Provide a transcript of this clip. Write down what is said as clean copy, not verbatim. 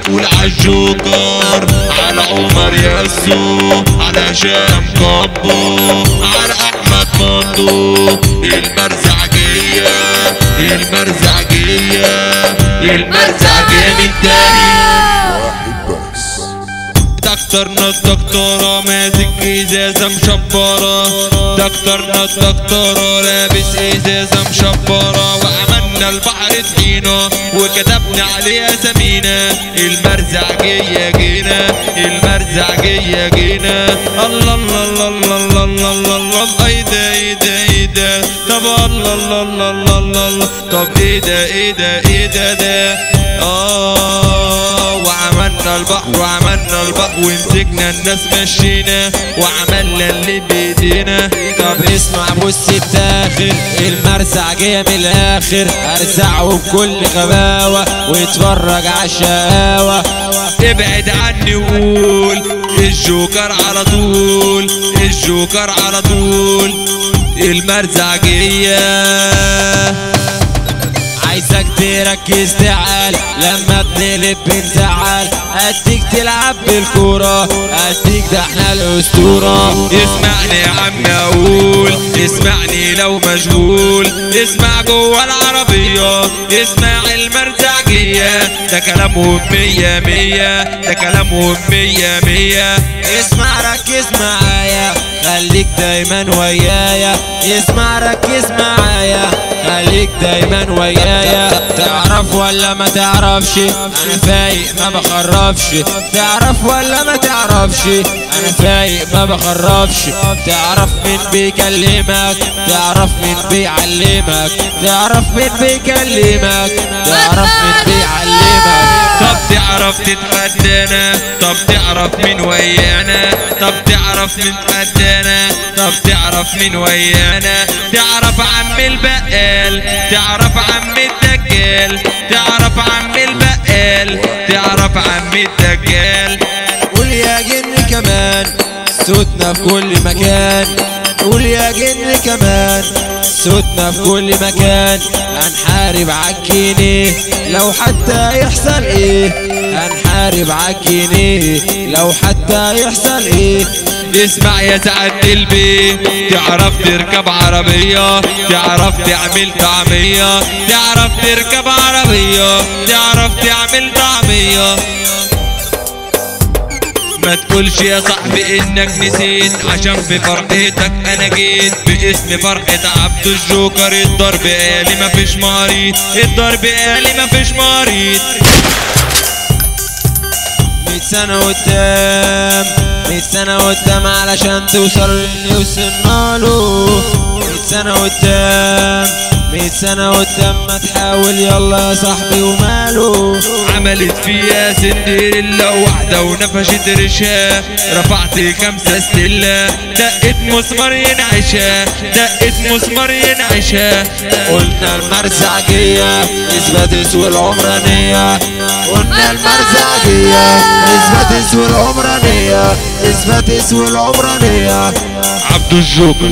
قول عالجوكر، على عمر ياسو، على هشام كابو، على احمد مندو. المرزعجية المرزعجية المرزعجية من تاني دكتورنا الدكتورة ماسك ازازة مشبرة، دكتورنا الدكتورة لابس ازازة مشبرة، وعملنا البحر طحينة وكتبنا عليها سمينة. المرزعجية جينا المرزعجية جينا. الله الله الله الله الله الله الله الله. ايه ده ايه ده ايه ده، طب الله الله الله الله الله الله، طب ايه ده ايه ده ايه ده ده. وعملنا البحر وعملنا البحر ومسكنا الناس مشينا وعملنا اللي بايدينا. طب اسمع بص التاخر، المرزعجية من الاخر، ارزعه بكل غباوة واتفرج عالشقاوة. ابعد عني وقول الجوكر على طول، الجوكر على طول. المرزعجية عايزك تركز تعال، لما بنقلب بنزعل، اديك تلعب بالكورة، اديك ده احنا الاسطورة. اسمعني يا عم اقول، اسمعني لو مشغول، اسمع جوه العربية، اسمع المرزعجية، ده كلامهم مية مية، ده كلامهم مية مية. اسمع ركز معايا، خليك دايما ويايا، اسمع ركز معايا، خليك دايما ويايا. تعرف ولا ما تعرفش انا فايق ما بخرفش، تعرف ولا ما تعرفش انا فايق ما بخرفش. تعرف مين بيكلمك، تعرف مين بيعلمك، تعرف مين بيكلمك، تعرف مين بيعلمك. طب تعرف تتحدانا، طب تعرف مين ويانا، طب تعرف مين تحدانا، طب تعرف مين ويانا. تعرف عم البقال، تعرف عم الدجال، تعرف عم البقال، تعرف عم الدجال. قول يا جن كمان صوتنا في كل مكان، قول يا جن كمان صوتنا في كل مكان. هنحارب عالجنيه لو حتى يحصل ايه، هنحارب عالجنيه لو حتى يحصل ايه. اسمع يا سعد قلبي، تعرف تركب عربية، تعرف تعمل طعمية، تعرف تركب عربية، تعرف تعمل طعمية. ما تقولش يا صاحبي انك نسيت، عشان في فرحتك انا جيت باسم فرحة عبد الجوكر. الضرب آلي مفيش مريض، الضرب آلي مفيش مريض. 100 سنة قدام، 100 سنة قدام علشان توصل للي وصلنا له. 100 سنة قدام، 100 سنة قدام، ما تحاول يلا يا صاحبي وماله. عملت فيها سندريلا واحدة ونفشت ريشها، رفعت 5 ستيلا، دقت مسمار ينعشها، دقت مسمار ينعشها. قلنا المرزعجية اثبات سوء العمرانية، قلنا المرزعجية اثبات سوء العمرانية، اثبات سوء العمرانية. عبد الجوكر.